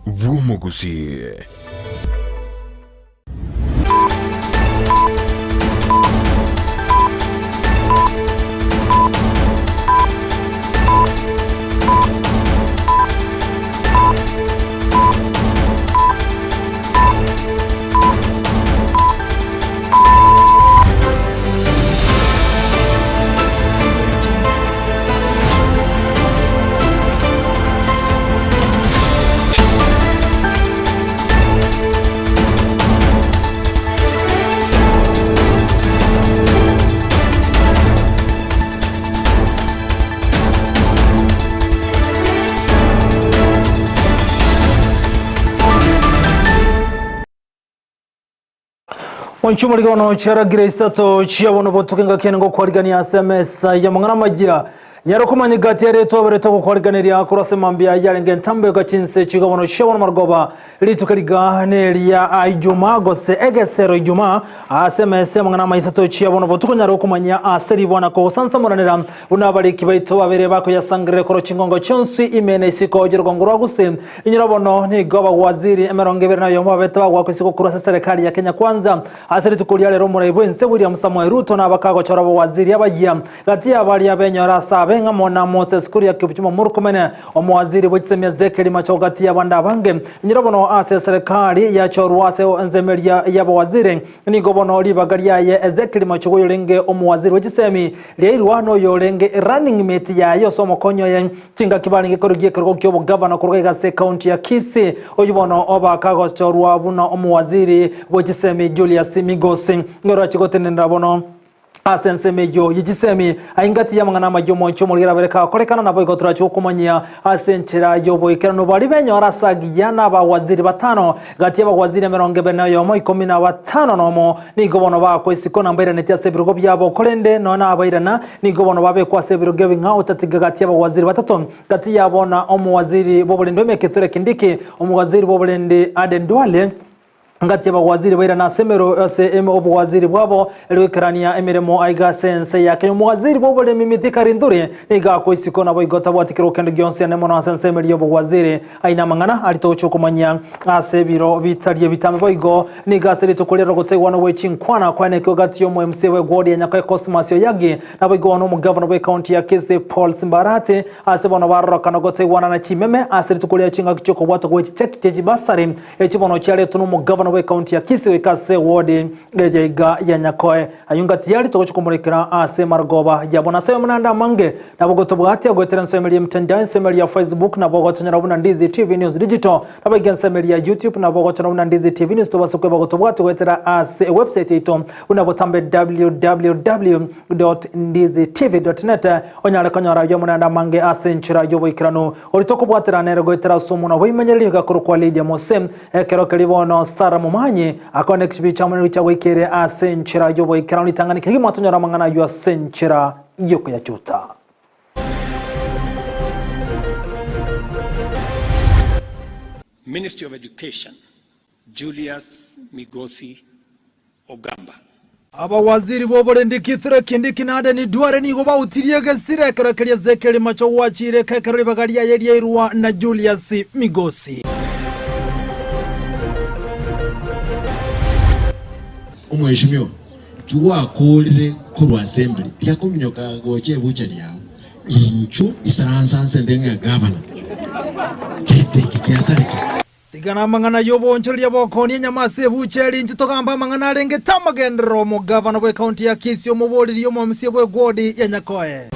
Bw'umuguzi. Wanchumaligono chara Grace chiabono botukenga kengo kwaligania SMS ya mangana majia Nyarokumanye gatiare tobereto ko kwaliganiria kurase mambia yarenge ntambe gachinse chigabono chiabono margoba litukaliganeria Ijumaa gose egesero Ijumaa SMS mangana maisato chiabono botuko nyarokumanya aseri bona ko sansamuranira unabali kibaito babere bako yasangire koro chingongo chonsi imene isiko jirgongoro guse inyirabono ni goba waziri emerongebere na yomba betwa kwa kusiko kurase serikali ya Kenya Kwanza aseri tukulia lero muraibu William Samoei Ruto na bakago chorabo waziri abajia gati abali abenyora sabe ngamona Moses Kuria kibuchuma murukomene omwaziri bwitsemya zekeri machogati yabanda bange nyirabono ase serikali ya chorwase nzemeria yabo waziri ni gobono libagaria ye ezekeri machogo yolenge omwaziri bwitsemi leirwano yolenge running mate yayo somo konyo ye kinga kibalinge korugie korgo kyobo governor korga se county ya Kisii oyibono oba kago chorwa buna omwaziri bwitsemi Julius Migosi ngoro chigotene ndabono asense mejo yigisemi aingati yamangana majomo nchomolira bereka kolekana nabo igotura cyokumanya asenchira yobo ikerano bali benyora sagiyana ba waziri batano gati aba waziri meronge nayo mo 15 nomo ni gobono ba kwesiko nambere netia sebirugo byabo kolende nona abairana ni gobono babe kwa sebirugo binga utatiga gati aba waziri batatu gati yabona omwaziri bobolendo mekethore kindiki omwaziri bobolende adendwale ngati abawaziri baira na semero SM obwaziri bwabo elwekerania emiremo aiga sense yake omwaziri bobole mimithika rindure niga koisiko na boigota bwatikiro kendo gyonse ne mono sense meriyo obwaziri aina mangana alitocho kumanya asebiro bitarie bitambe boigo niga serito kolero gotegwa no wechinkwana kwane ko gati yo MC we godi ya nyaka Cosmas yagi na boigo no governor we county ya Kisii Paul Simbarate asebono barroka no gotegwa na chimeme aserito kolero chinga kichoko bwato wechi check basari echibono chale tunu mu governor we county ya Kisii wekase wodi gejeiga ya nyakoe ayunga tiyari tokochukumurikira ase margoba yabona se mnanda mange na bogoto bwati agwetera nsomeli mtandao semeli ya Facebook na bogoto nyarabuna Ndizi TV News Digital na bagenza semeli ya YouTube na bogoto nyarabuna Ndizi TV News to basukwe bogoto bwati gwetera ase website ito unabotambe www.ndizitv.net onyale kanyara yo mnanda mange ase nchira yo boikirano olitoko bwatera nere gwetera somo na boimenyeli gakuru kwa Lydia Mosem ekero kalibono Sara Mumanyi akone kibicha muri cha wekere asenchira yo boikira nitanganyika himwatonyora mangana yo asenchira yoko ya chuta Ministry of Education Julius Migosi Ogamba aba waziri bobole ndikithira kindiki nade ni duare ni goba utirie gesire kerekeria zekeri macho wachire kekere bagaria yeria irwa na Julius Migosi Omweshimyo kiwa kolire ku assembly tyakominyoka goche buchali yawo inchu isaransanse ndenga governor kete kikiasariki tigana mangana yobonchori yabokoni nyamase bucheli inchu togamba mangana renge tamagendero mo governor we county ya Kisii omuboliri yo mo MC we godi ya nyakoe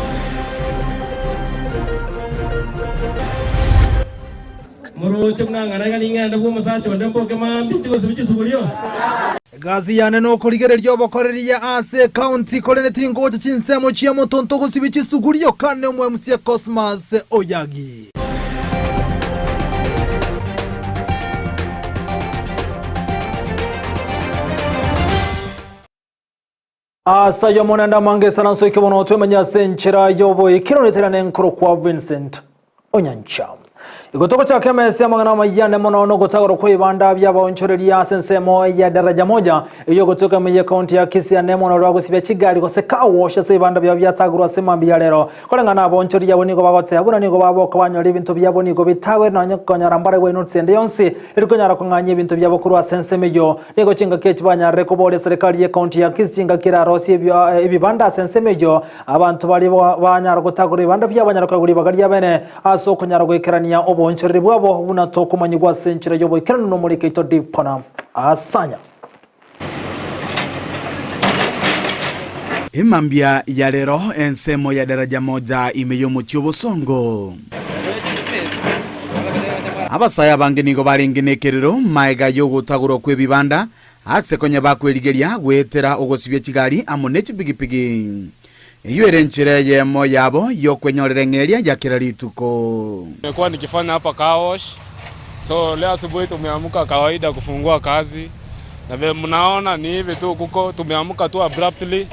moro chumnanga ngani ngenda bwo musacho ndemboke mambi tigosubiki subulio gazi yane no kurigererio bokoreria ase county kolene tingo chinsemo chia motonto gosibichi sugurio kane mwe MC Cosmas Oyagi asa yo monanda mange sana so ikibono twemanya senchira yobo ikiro neterane nkoro kwa Vincent Onyancha Igotoko cha KMS amangana mayane mono no gotagoro kwa ibanda by'abonchoreria sensemo ya daraja moja iyo gotoka mu county ya Kisii ya Nemo no rwagusibya Kigali gose kawosha se ibanda byatagurwa semambya rero kolengana abonchoreria bonigo bagote abuna nigo baboka banyora ibintu byabo nigo bitawe no nyakonyara mbare we nutsende yonsi irikonyara kunganya ibintu byabo kurwa sensemeyo nigo kinga kechi banyare ko bole serikali ya county ya Kisii ngakira rosi ibibanda sensemeyo abantu bali banyara gotagura ibanda by'abanyara kaguri bagarya bene aso konyara gwekerania bonchore bwabo bunatoka manyigwa senchira yobo ikirano no muri keto dipona asanya Imambia ya lero ensemo ya daraja moja imeyomuchyo bosongo abasaya bange nigo barengenekerero maega yo gutaguro kwebibanda ase konya bakwerigeria gwetera ogosibye Kigali amone chipigipigi iyo erenchire yemo yabo yo kwenyorere ngeria ya kila rituko. Nimekuwa nikifanya hapa kaosh. So leo asubuhi tumeamka kawaida kufungua kazi. Na vile mnaona ni hivi tu kuko tumeamka tu abruptly.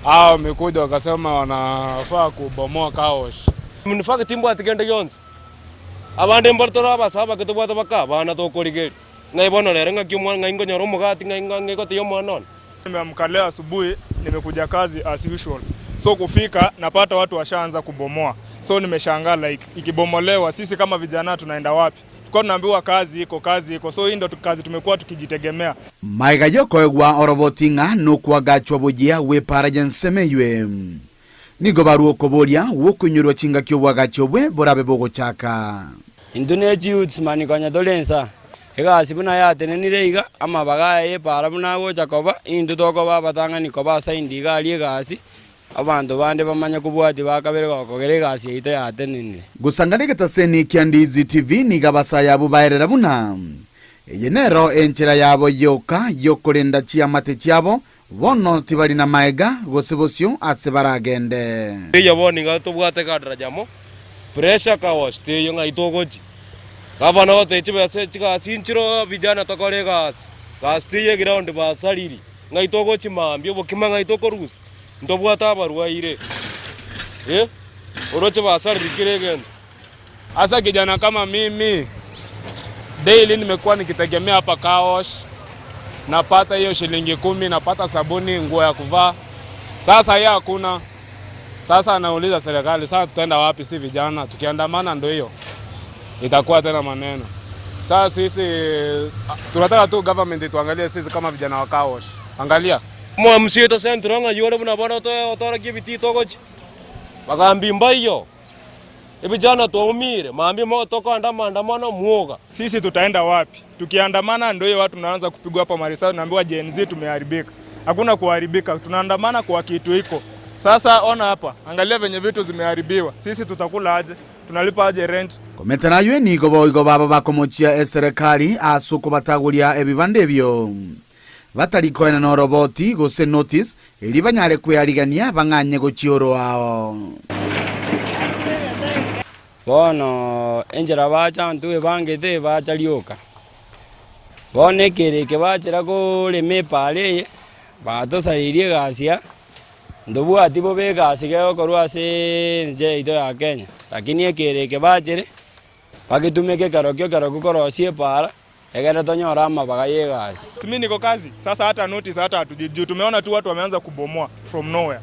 Wamekuja wakasema wanafaa kubomoa kaosh. Mnifaka timbo atigende yonse. Abande mbartora basaba ketubata baka bana to korigeri. Ngai bono lerenga kimwa ngai ngonyoro mugati ngai kote yo mwanon. Nimeamka leo asubuhi nimekuja kazi as usual. So kufika napata watu washaanza kubomoa. So nimeshangaa like ikibomolewa sisi kama vijana tunaenda wapi? Tulikuwa tunaambiwa kazi iko. So hii ndio kazi tumekuwa tukijitegemea. Maiga yoko egwa orobotinga no kwagachwa bojia we parajensemeywe. Nigo baruo koboria wokunyurwa chinga kyo bwagachobwe borabe bogochaka. Indonesia youths mani konya dolensa. Ega sibuna ya tenenire iga ama bagaye para buna gocha koba indu toko babatanga ni koba saindi gali gasi abantu bande bamanya kubwati bakabere gokogere gasi ite ya tenenire gusangane getaseni Kyandizi TV ni gabasa yabo baerera buna yenero enchera yabo yoka yokorenda chiamate cyabo bono tibali na maega gosebosyo ase baragende iyo boni gato bwate kadrajamo pressure kawash te yonga itogoji Gavana wote chibase chika sinchiro vijana tokore gas tiye ground basariri ngai toko chimambyo bokima ngai toko rusi ndobwata barua ire oroche basariri kiregen. Asa kijana kama mimi daily nimekuwa nikitegemea hapa kaosh, napata hiyo shilingi 10, napata sabuni, nguo ya kuvaa. Sasa hii hakuna. Sasa anauliza serikali sasa tutaenda wapi si vijana? Tukiandamana ndio hiyo itakuwa tena maneno. Sasa sisi tunataka tu government tuangalie sisi kama vijana wa kaosh. Angalia. Mwa msieto centro nga yore buna bana to otora kibiti togochi. Bagambi mbayo. Vijana tuumire, maambi mo toka andamana muoga. Sisi tutaenda wapi? Tukiandamana ndio hiyo watu tunaanza kupigwa hapa marisasi, naambiwa Gen Z tumeharibika. Hakuna kuharibika, tunaandamana kwa kitu iko. Sasa ona hapa, angalia venye vitu zimeharibiwa. Sisi tutakula aje? Tunalipa aje rent? Kometana ywe ni igo baba bakomochia serikali asuko batagulia ebibande byo. Batarikoena no roboti gose notice ili banyare kuyarigania banganye gochioro wao. Bono enjera bacha ntuwe bangete bacha lioka. Bone kereke bachira ko leme pale batosaririe gasia. Ndobu atibo be gasiga korwa se nje ito ya Kenya. Lakini ekereke bachire bagitumeke karokyo korosie para egera tonyora mabagaye gasi. Mimi niko kazi. Sasa hata notice hata hatujiju. Tumeona tu watu wameanza kubomoa from nowhere.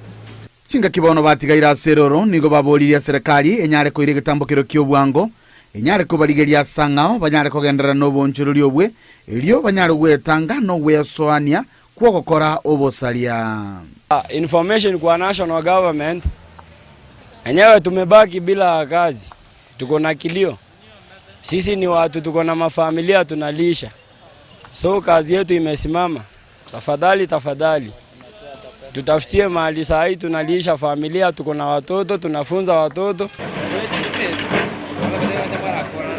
Chinga kibono batigaira seroro nigo baboliria serikali enyare ko iregetambokero kyobwango enyare ko baligeria sangao banyare ko gendera no bonchururi obwe elio banyare gwetanga no gwesoania kwa gukora obosalia. Information kwa national government enyewe tumebaki bila kazi, tuko na kilio. Sisi ni watu tuko na mafamilia tunalisha, so kazi yetu imesimama. Tafadhali tutafutie mahali saa hii tunalisha familia, tuko na watoto, tunafunza watoto.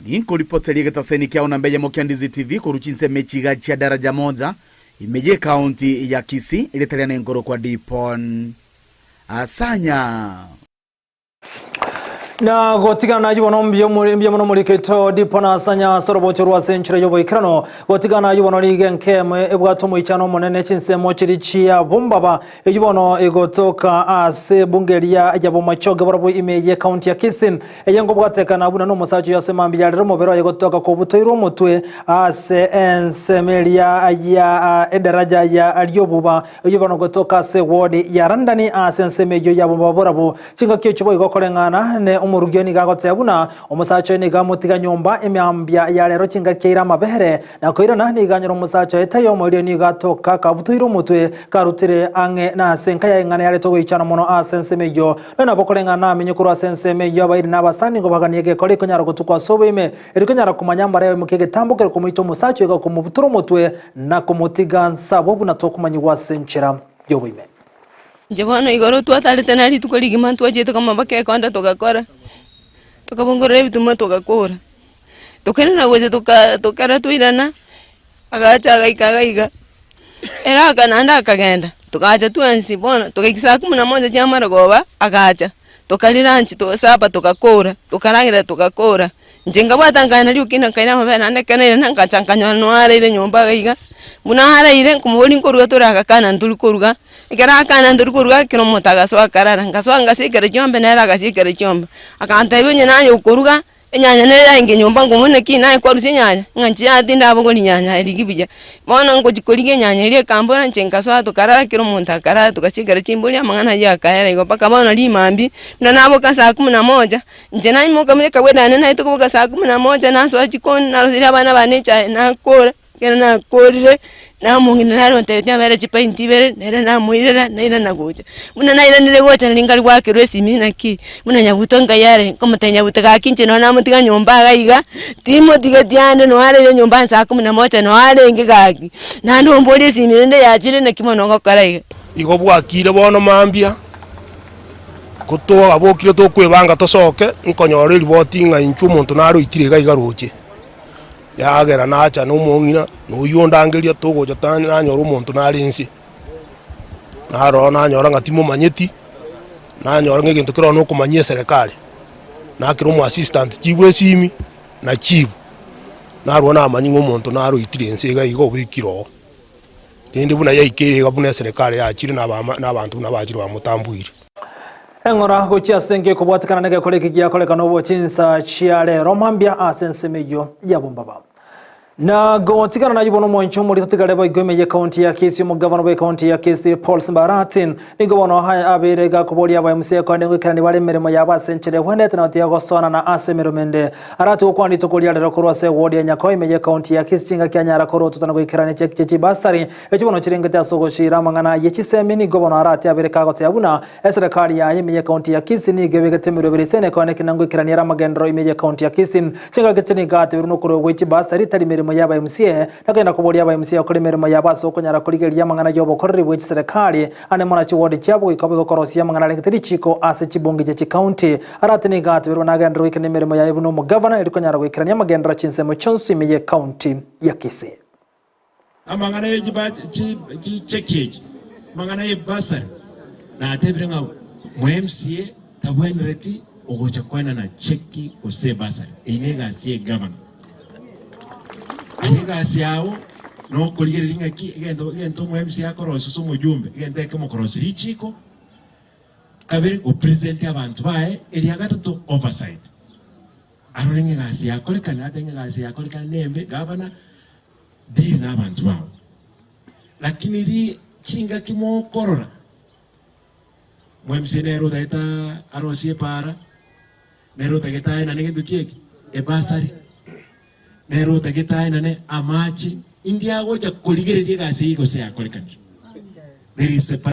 Inko ripoteli getaseni kia unambeje mo Kyandizi TV kuruchinse mechiga chia daraja moja imeje kaunti ya Kisii iletaliana ngoro kwa Dipon asanya. na gotigana yubono mbyo muri keto dipona sanya sorobocho rwa century yobo ikrano gotigana yubono ligenkeme ebwato mu ichano monene chinsemo chirichia bombaba yubono egotoka ase bungeria yabo machoge borabo imeye county ya Kisin eyengo bwatekana abuna no musacho yasema mbiyarero mobero yegotoka ko butoiro mutwe ase ensemelia ya edaraja ya aliobuba yubono gotoka ase ward ya randani ase ensemejo yabo baborabo chinga kyechubo igokorengana ne umurugeni gagotebuna omusacho ni gamutiga nyomba emyambya ya lero chinga keira mabehere na koirana ni ganyoro musacho etayo morio ni gatoka kabutuiro mutwe karutire ange na senka ya ngana ya leto wichana mono asensemejo na bokorengana amenyukuru asensemejo abairi nabasani ngo baganiye kole konyara gutukwa sobeme erikonyara kumanyamba rewe mukege tambukere kumito musacho ga kumubuturo mutwe na kumutiga nsabo buna tokumanywa senchera yoboime Jabano igoro twatalite nari tukoligima twajete kama bake konda tugakora tukabongora bituma tugakora tukena weze tukara tuirana agacha agaikagaiga era kananda akagenda tukaja tuansi bona tukikisa 11 jamara goba agacha tukaliranchi tosapa tukakora tukarangira tukakora njenga bwatangana lyukina kaina mabana ndekana nankachankanywa noare ile nyomba gaiga munahara ile kumuboni nkoruga turaka kana ndulikoruga ikara kana ndulikoruga kino mutagaso akarara ngaswa ngasikere cyombe nera gasikere cyombe akanta ibonye nayo ukoruga enyanya nera inge nyomba ngumune kinaye kwa rusinyanya nganchi yatinda abongo nyanya irigibija bona ngo gikolige nyanya ile kambora nchenkaswa tukarara kino muntakara tukasikere chimbuli amangana ya kaera igo paka bona limambi na nabo kasa 11 nje nayi moka mleka wedana nayi tukubuka saa 11 naso chikoni narosira abana banecha nakora kena korire na mungina naro ntetia mere chipainti bere nere na muirera nere na goja muna naira nire goja ningali gwake resimi naki muna nyabutonga yare komutenya butaga kinche no na mutiga nyomba gaiga timo tiga tiande no are nyomba saa 11 no are ngigagi na ndo mboli simi nende yachire na kimono ngokaraiga igo bwakire bono mambia kuto abokire to kwebanga tosoke nkonyore riboti nga inchu muntu naro itire gaiga roche yagera nacha no mongina no yondangeria togoja tani nanyora umuntu narinsi naro nanyora ngatimo manyeti nanyora ngegintu kiro no kumanyia serikali nakiro mu assistant chibu simi na chibu naro na amanyi umuntu naro itirense ga igo bikiro ndi buna yaikere ga buna serikali yachire n'abantu nabajiri bamutambuire engora gochia senge kubwatikana nege koleki gya koleka no chinsa chiale romambia asensemejo yabombaba na gotikana na yibono moncho muri totigaleba igomeye county ya Kisii mu governor wa county ya Kisii Paul Simbaratin nigobono haya aberega kuboli aba MC ko ndenge kandi bari meremo yaba senchere hwenete na tiago sona na asemero mende arati ukwandi tokolia lero korose ward ya Nyakoi meje county ya Kisii nga kyanyara koro tutana go ikirane chechi basari ekibono kirengete asogoshira mangana yekiseme nigobono arati abereka gote yabuna eserekali ya meje county ya Kisii ni gebegete miro beresene ko ndenge nango ikirane yara magendro meje county ya Kisii chinga geteni gate runo koro wechi basari tari meremo yaba MCA nakenda kubolia aba MCA kuri merimo yabaso konyara kurigeria mangana yobo korri bwe serikali ane mona chiwodi cyabo ikabo korosia mangana lengitiri chiko ase chibongi je county aratini gatu bero nagandro ikene merimo ya ibuno mu governor irikonyara gwikirania magendra chinsemo chonsi miye county ya Kisii amangana yejiba chekeji mangana yebasari na atebire nga mu MCA tabwenreti ogocha kwana na cheki ose basari inega sie governor Ayegasi yao no kuligere ngaki gento mu MC akoroso so mujumbe gente kemo korosi richiko kabiri o president abantu bae eli gatatu oversight arolinge gasi yakolekana atenge gasi yakolekana nembe gavana diri na abantu bao lakini ri chinga kimo korora mu MC nero daita arosie para nero tageta na ngedu kieki e basari nero tageta nane amachi india gocha kuligereria gasi iko se yakolekana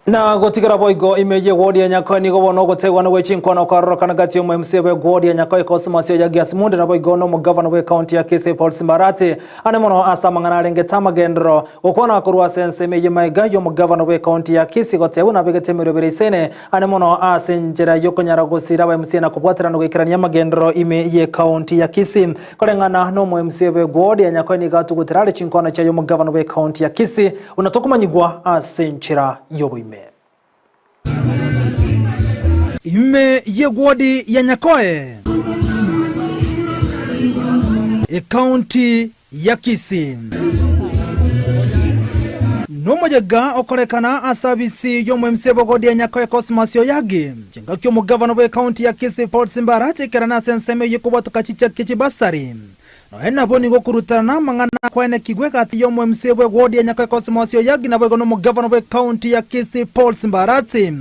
na gotigara boigo imeje ward ya Nyakoi nigo bono gotegwa no wechinkwa no karorokana gati mu MC we ward ya Nyakoi Cosmas ya Gias Munde na boigo no mu governor we county ya Kisii Paul Simbarati ane mono asa mangana lengeta magendro okona kurwa sense meje maiga yo mu governor we county ya Kisii gotegwa na begete mero beresene ane mono asenjera yokonyara gosira aba MC na kubwatira no gikirania magendro ime ye county ya Kisii kolengana no mu MC we ward ya Nyakoi ni gatu gutirale chinkona cha yo mu governor we county ya Kisii unatokumanyigwa asenchera yoboime ime yegwodi ya Nyakoe kaunti ya Kisii nomojega okorekana asabisi yo mwemse bogodi ya Nyakoe Cosmas Oyagi chenga kyo mugavana we kaunti ya Kisii Paul Simbarati kerana senseme yukubato kachicha kichibasari no ena boni go kurutana mangana kwene kigwe kati yo mwemse bogodi ya Nyakoe Cosmas Oyagi na bego no mugavana we kaunti ya Kisii Paul Simbarati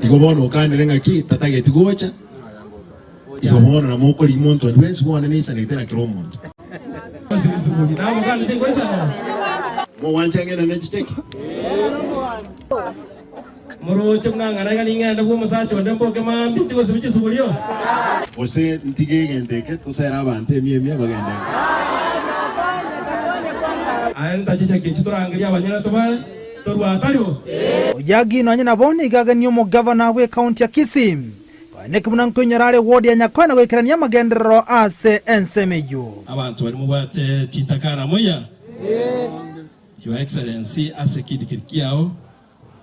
igobono kanenga ki tatageti gocha igobono na mukoli muntu adwensi bwana nisa netera kiromuntu mo wanchangena nechicheki Muroche mnangana ngenda bwo musacho ndemboke mambi tigo sibikisubulyo ose ntigege ndeke tusera abantu emyemye bagenda anta chicha kichiturangiriya abanyana tobale torwataliwo Oyagi no nyina boni igaganyo mo governor we county ya Kisii nek munankunyarare wodi ya Nyakoe na gwekerania magendero ase ensemeyo abantu bari mu bate chitakara moya Your Excellency ase kidikirikiao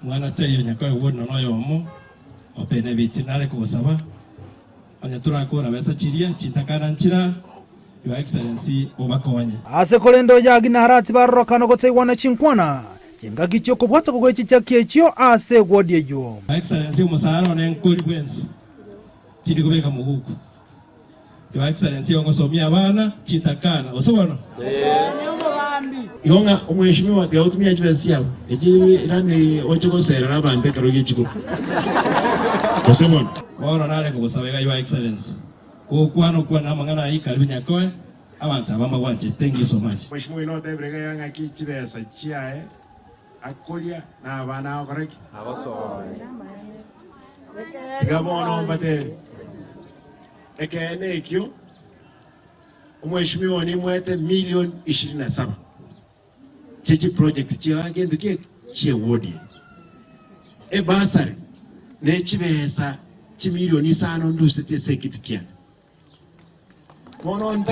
mwana teyo Nyakoe wodi no yomo opene bitinale kubusaba anyatura ko nabesa chiria chitakara nchira Your Excellency obakonye ase kolendo Oyagi na harati barokano goteiwana chinkwana chenga kicho kubwata kugwechicha kiechio ase wodi yo Your Excellency umusara ne nkoli bwensi tiri kubeka muhuku Your Excellency ongosomia abana chitakana osobona igonga umweshimiwa ya utumia chibesi yabo eji rani ochogosera nabande karoge chiko osobona ora nale kubusabega Your Excellency kukwano kwa namangana ikalibi Nyakoe abantu abamba waje thank you so much mweshimiwa ino tebrega yanga ki chibesa chiae akolia na abana okoreki igabono mbate ekene ekyo umweshimiwa ni mwete milioni 27 chechi project chiagendo kie wodi basari ne chibesa chimilioni 5 ndusete sekitikiana kono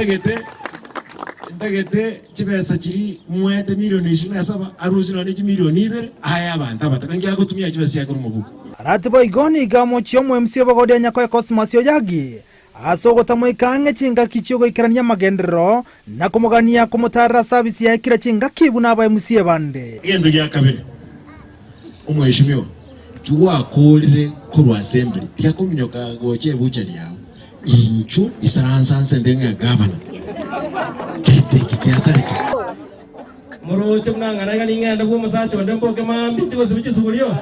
ndagete chibesa chiri mwete milioni 27 arusi no ni chimilioni 2 aya abantu batakangia kutumia chibesa yako mubuku Ratibo igoni gamo chio mwemse bogodi ya Nyakoe Cosmas Oyagi asogo tamoikange chinga kichiogo ikerania magendero na kumugania kumutara service ya kira chinga kibuna aba MC bande gendo gya kabiri umweshimiwa kiwa kolire kuru assembly tia kuminyoka goche buchali yao inchu isaransanse ndenga governor kete kiasariki Muroche mnangana ngenda bwo musacho ndemboke mambi tigo sibikisubulyo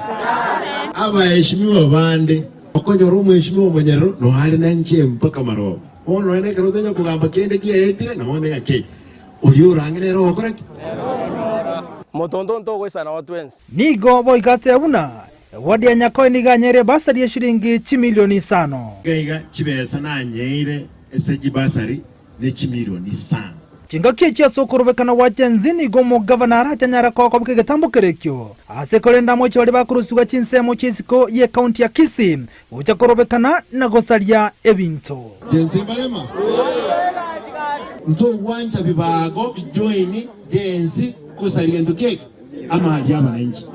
abaheshimiwa bande okonyora umweshimiwa mwenyero no hali na nche mpaka marobo ono ene karotenya kugamba kende kia etire na wone yake uli urangire ro okoreki motondo ntogo isana watu wensi nigo boigate abuna wodi ya Nyakoe niganyere basari ya shilingi chimilioni 5 gaiga chibesa na nyeire eseji basari ne chimilioni 5 chinga kiechia sokorobekana wachenzini gomo governor atanyara kwa bke getambo kerekyo ase kolenda mochi bali bakurusuga chinsemo chisiko ye county ya Kisii ucha korobekana na gosalia ebinto jensi balema nto wanja bibago bijoini jensi kusalia ntukeke ama ajama na nchi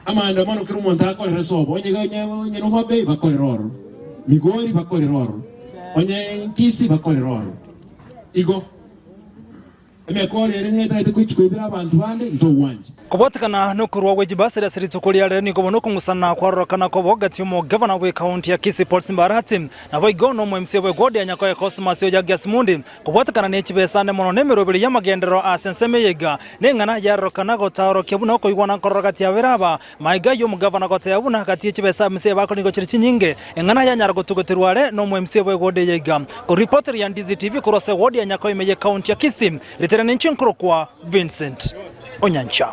ama andamano kirumo ntako resobo onye no mabe bakole roro migori bakole roro onye Kisii bakole roro igo emekole erineta itukuchikubira abantu bande nto wanja kubotikana nokurwa wejibasari asiritukulia reni gobo nokungusana kwarokana kobo gati mo governor we county ya Kisii Paul Simbarati na boigono mo MC we godi ya Nyakoe Cosmas Oyagi Asmundi kubotikana ne chibesane mono nemerobiri ya magendero asenseme yega nengana yarokana gotaro kebuna ko igwana korogati ya weraba maiga yo mugavana gote yabuna gati chibesa MC bakoni go chirichi nyinge engana ya nyara gotugotirware no mo MC we godi yega ko reporter ya Ndizi TV kurose godi ya Nyakoe meye county ya Kisii riterane nchinkro kwa Vincent Onyancha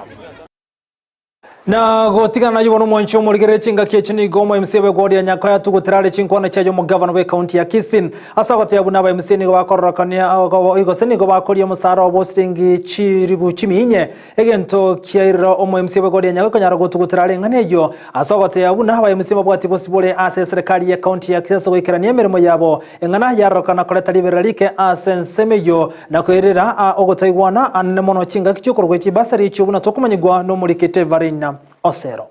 na gotigana na yubono mwancho muligere chinga kiechini gomo MC we godi ya Nyakoe tugutirale chinkwana chajo mu governor we county ya Kisii asa gote yabuna ba MC ni bakorokania ago igoseni go bakoliye musara obostingi chiribu chiminye egento kiaira omo MC we godi ya Nyakoe kanyara gotugutirale nganeyo asa gote yabuna ba MC babwati bosibole ase serikali ya county ya Kisii goikerania emirimo yabo engana yarokana koleta liberalike asensemeyo na kwerera ogotaigwana anne mono chinga kichukorwe chibasari chubuna tokumanyigwa no mulikete varina Osero.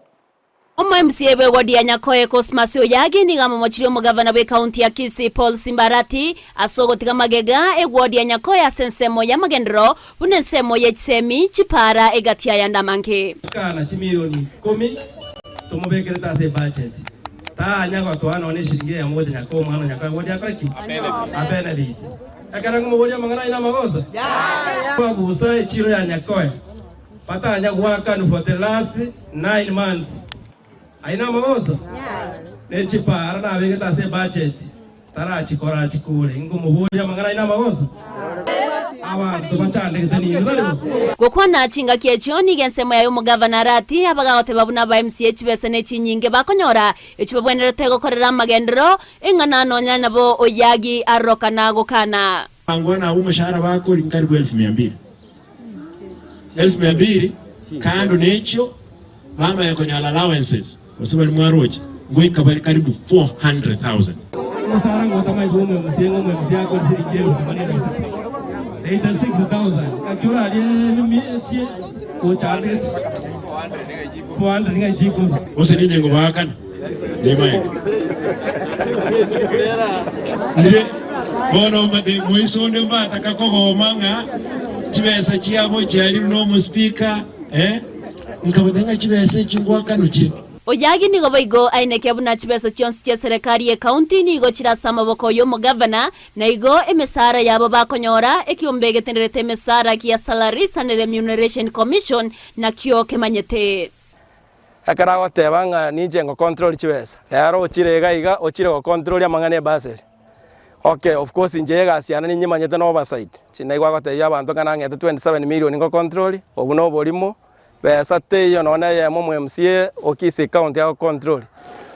Omo MCA we wadi ya Nyakoe Cosmas Oyagi ni gama mochirio mugavana we kaunti ya Kisii Paul Simbarati asogo tiga magega wadi ya Nyakoe asensemo ya magendro punensemo ya chisemi chipara egatia ya ndamanke. Kana chimilioni 10 tumubekere tase budget. Ta nyako tuana one shilingi ya moja Nyakoe mwana Nyakoe wadi ya kreki. Abenefit. Akana kumwoja mangana ina magosa. Kwa busa chiro ya Nyakoe. Pata Nyakoe kanu for the last 9 months. Aina magosa? Nechi para na vege tase budget. Tara chikora chikule. Ingo mubuja mangana ina magosa? Abantu bachande kitani ngalo. Gukwana chinga kiechoni gensemo ya umugavana Rati abagaote babuna ba MCH besene chinyinge bakonyora echibabwenerete gukorera magendero ingana nonya nabo Oyagi aroka na gukana. Angona umushahara bako karibu 1200. 1200 kando necho mama yako nyala allowances. Wasema limwaroje ngoi kabali karibu 400,000. Musara ngota mai bomu msiengo msiako sirigero maneno 86,000 akiura ali michi ochande 400 ngai jiko ose ninje ngo bakana yemaye nire bono made moisonde mbata kakoko manga chibesa chiabo cyari no speaker nkabadenga chibesa chingwa kanuchi Oyagi nigo baigo aineke abuna chibesa chionsi cha serikali ya county nigo chirasa maboko yo mugavana na igo emesara yabo bakonyora ekiombege tenderete emesara kia Salaries and Remuneration Commission na kio kemanyete. Akara gotebanga nije ngo control chibesa. Lero ochirega iga ochire go control ya mangane basel. Okay, of course njega asiana ninyi manyete no oversight. Chinaigwa goteya abantu kana ngete 27 million ngo control obuno bolimo. Besa teyo nona ya momo MCA okisi county ya control.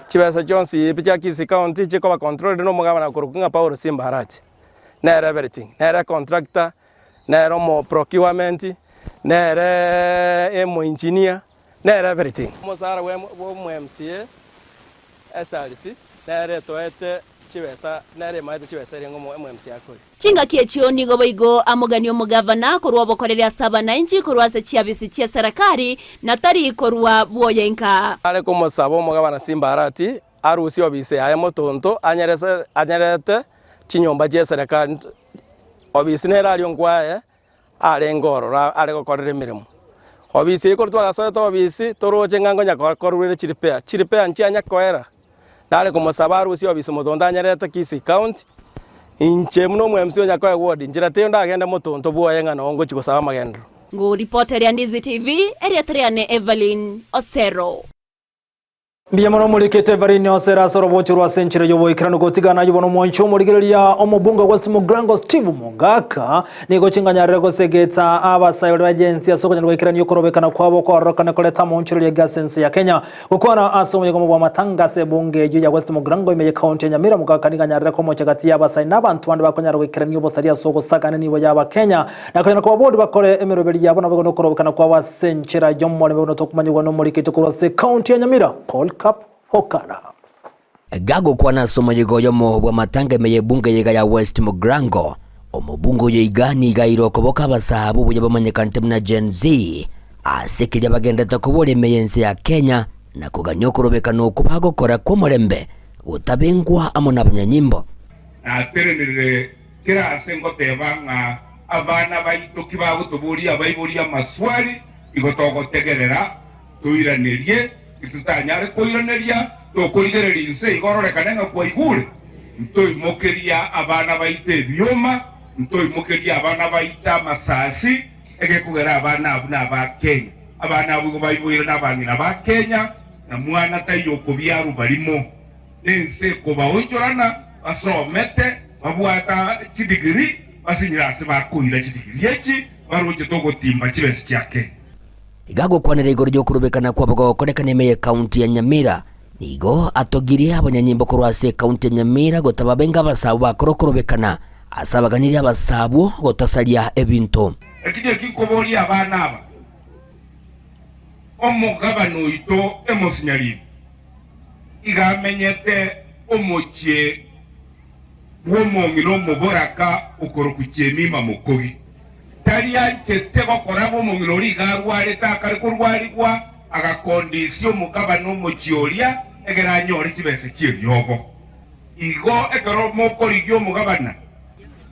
Chibesa Johnson picha kisi county chiko ba control no mugabana kurukunga Paul Simbarati. Na everything. Na contractor, na mo procurement, na mo engineer, na everything. Mosara we mo MCA SRC na toete chibesa na maite chibesa rengo mo MCA akoli. Chinga kiechio nigo baigo amugani omugavana korwa bokorera 790 korwa se chiabisi chia serikali na tari korwa buoyenka. Ale komo sabo mugavana Simbarati arusi obise aya motonto anyerete chinyomba chia serikali obisi nera ali onkwaye ale ngoro ale gokorera mirimo obisi ikortwa gasoto obisi toroche ngango nyakorwere chiripea nchi anyakoera dale komo saba arusi obisi motonto anyerete Kisii County inche muno mwemsi Nyakoe ward njira tenda agenda motonto buoyenga no ngo chikosaba magendro. Ngo reporter ya Ndizi TV eriatriane Evelyn Osero. Mbiya mono mulikete Evelyn Osero sorobochurwa senchire yobo ikirano gotigana yobono mwancho muligereria omubunga West Mugrango Steve Mugaka nigo chinganya segeta abasayo agency asokonyarwa ikirano yokorobekana kwabo korokana koleta monchiro ya gasense ya Kenya gukora asomye go mu matangase bunge ya West Mugrango imeye county ya Nyamira Mugaka niganya ko mochagati abasayo nabantu bandi bakonyarwa ikirano yobosaria soko sakane nibo yaba Kenya nakonyana ko board bakore emiroberi yabo nabo no korobekana kwaba senchira yommone no tokumanyirwa no mulikete kurose county ya Nyamira Paul Cup Hokara. Gago kwa nasomo yigoyo bwa matanga meye bunge yega ya West Mugrango. Omubungo yigani gairo koboka basahabu buye bamanyekante mna Gen Z. Asekirya bagendeta kubole meyense ya Kenya na kuganyokorobeka no kubago kora komorembe utabengwa amona banyanyimbo. Na terenere kira asengo tebanga abana baito kibago toburi abaiburi amaswali igotogo tegerera tuiranerie itutanyare koiraneria tokorigereria inse igororekane nga kwaigure ntoi mokeria abana baite bioma ntoi mokeria abana baita masasi egekugera abana abuna ba Kenya abana abo bayiboira nabangina ba Kenya na mwana tayo kubyaru barimo nense kuba onjorana basomete babwata chidigiri basinyirase bakuira chidigiri echi baroje togotimba chibesi cyake. Igago kwanere igoro ryo kurubekana kwa bago korekane meye county ya Nyamira nigo atogirie abanyanyimbo korwase county ya Nyamira gotababenga basabu bakorokorobekana asabaganira basabu gotasalia ebinto ekije kikobori abana aba omugabano ito emosinyari igamenyete omochie womongiro muboraka ukorokuchemima mukogi tari anchete bakora bomongiro rigarware takari kurwarigwa agakondisio mugabana omochioria egera anyore chibese chiriogo igo ekero mokorigio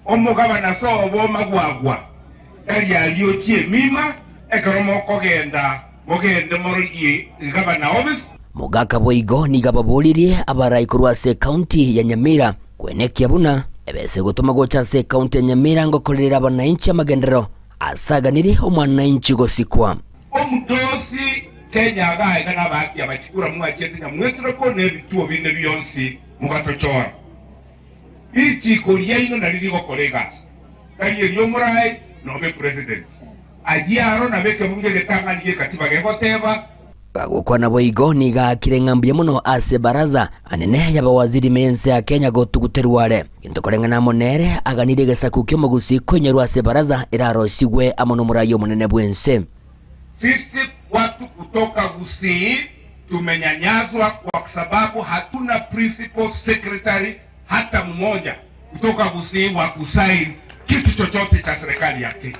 omugabana sobo magwagwa eryalio chiemima ekero mokogenda mogende morogie gabana office Mugaka Boigo niga baburirie abarai kurwa se county ya Nyamira kwenekia buna ebese gutuma gocha se county ya Nyamira ngokorera abananchi amagendero asaganire omwananchi gosikwa omudosi Kenya agaiga nabaki abachikura mwachete na mwetro ko nebituo bine byonsi mugatochora ichi kolia ino nalirigo kolegas kali elio murai nobe president ajiaro na beke bunge getanga niye katiba gegoteba gukwana Boigo niga kirengambye muno ase baraza anene y'abawaziri mense ya Kenya gotuguterware into korengana monere aganire gesaku kyo mugusi kwenyerwa ase baraza irarosigwe amono murayo munene bwense. Sisi watu kutoka Gusii tumenyanyazwa kwa sababu hatuna principal secretary hata mmoja kutoka Gusii wa kusaini kitu chochote cha serikali ya Kenya.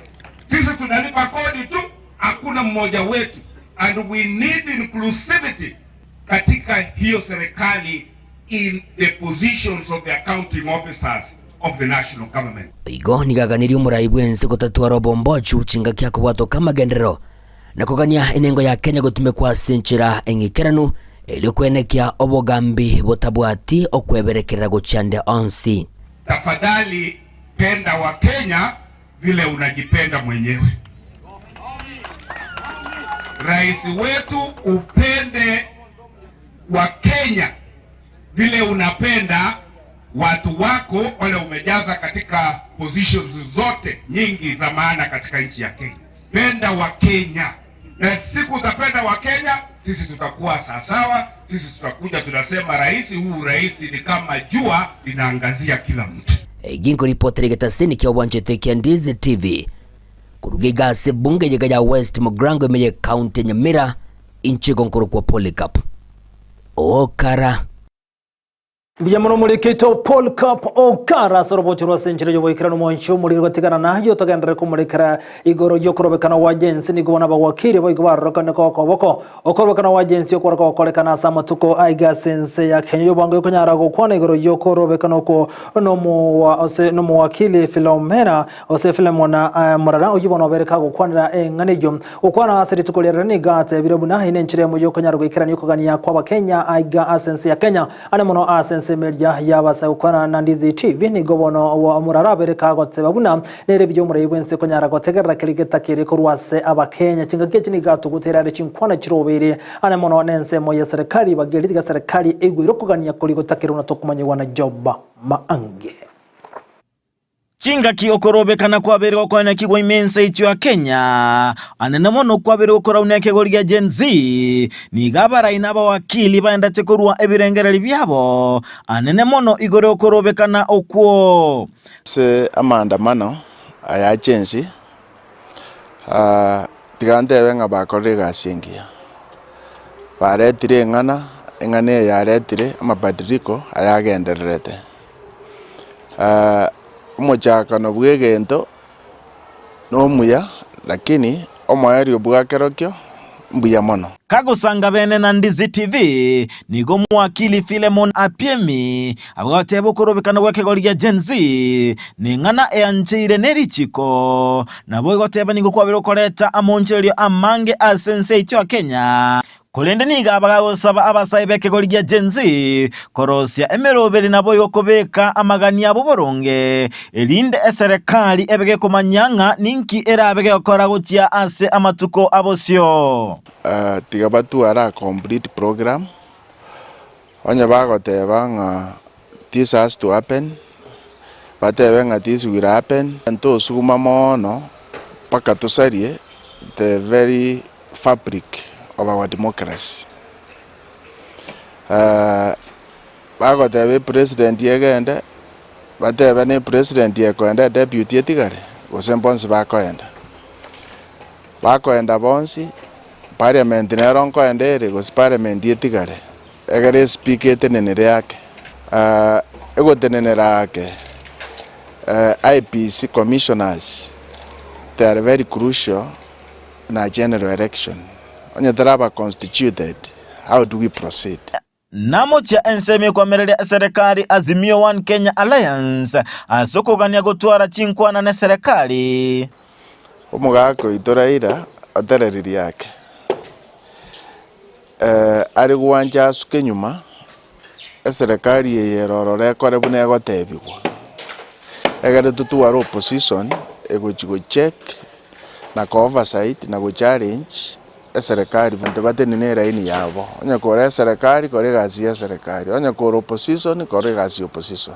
Sisi tunalipa kodi tu, hakuna mmoja wetu, and we need inclusivity katika hiyo serikali in the positions of the accounting officers of the national government. Boigo nigaganiri umurai bwense gutatua robombochu chinga kya kubwato kama gendero na kugania inengo ya Kenya gutume kwa senchira engikeranu ili kwenekia obogambi botabwati okweberekerera guchande onsi. Tafadhali penda wa Kenya vile unajipenda mwenyewe. Rais wetu, upende wa Kenya vile unapenda watu wako wale umejaza katika positions zote nyingi za maana katika nchi ya Kenya. Penda wa Kenya. Na siku utapenda wa Kenya, sisi tutakuwa sawasawa, sisi tutakuja tunasema rais ni kama jua linaangazia kila mtu. Ginko ripoteri getaseni kia wanchete kia Ndizi TV. Kurugiga se bunge yega ya West Mugrango meye county Nyamira inchi gonkoro kwa Polycarp Okara. Biyamuno muri kito Polycarp Okara sorobochirwa senchire yo boikira no moncho muri gotigana nayo tagendere ko muri kara igoro yo korobekana wajensi ni gubona bawakire boigo barokana ko koboko okorobekana wajensi yo korako kolekana samatuko aiga sense ya Kenya yo bango kunyara go kwana igoro yo korobekana ko no mu wakili Philomena ose Philemona Morara oyibona bereka go kwana nganejo okwana asiri tukolera ni gate birabuna ine nchire mu yo kunyara go ikira ni kogania kwa Kenya aiga sense ya Kenya ane mono asense media yabasa ukwana na Ndizi TV ni gobono wa Morara bereka gotse babuna nere byo muri bwense kunyara gotegera kirigeta kire kurwase abakenya cingake kini gato guterare cinkwana cirobere ane mono nense moye serikali bageri serikali egwiro kugania kuri gotakira na tokumanywa na Joba Maange Chinga kiokorobekana kwaberwa kwa nakigwa imense icho ya Kenya anene mono kwaberwa kora uneke goliga Gen Z ni gabara inaba wakili baenda tekorwa ebirengereri byabo anene mono igore okorobekana okwo se amandamano aya agency tigande benga bakorega singia baretire engane ya retire amabadiliko ayagendererete umuchakano bwegento no muya lakini omoyari obwakerokyo mbuya mono kagusanga bene na Ndizi TV nigo mwakili Philemon Apiemi abwatebo korobekana bwake goliga Gen Z ningana eanchire nerichiko nabo goteba nigo kwabiro koreta amoncherio amange asense icho Kenya Kolende niga abagosaba abasayibeke goliga Gen Z korosia emeroberi nabo yokobeka amagani abo boronge elinde eserikali ebege komanyanga ninki erabege okora gutia ase amatuko abosyo tigabatu ara complete program onya bagoteba nga this has to happen batebe nga this will happen ento suguma mono paka tosarie the very fabric of our democracy. Bagotebe president yegende batebe ne president yekwenda deputy yetigare gosembonsi bakoenda bonsi parliament neron koendere gos parliament yetigare egere speaker tenenere yake egotenenera yake IPC commissioners they are very crucial in a general election onye taraba constituted, how do we proceed? Namo cha ensemi kwa merele serikali Azimio One Kenya Alliance asoko gania gutwara chinkwana na serikali umugako itoraira atarariri yake ari gwanja asuke nyuma serikali yerorore kore bune gotebigwa egere tutuwara opposition egochigo check na oversight na go challenge serikali vantu batenene raini yabo onye kore serikali kore gazi ya serikali onye kore opposition kore gazi opposition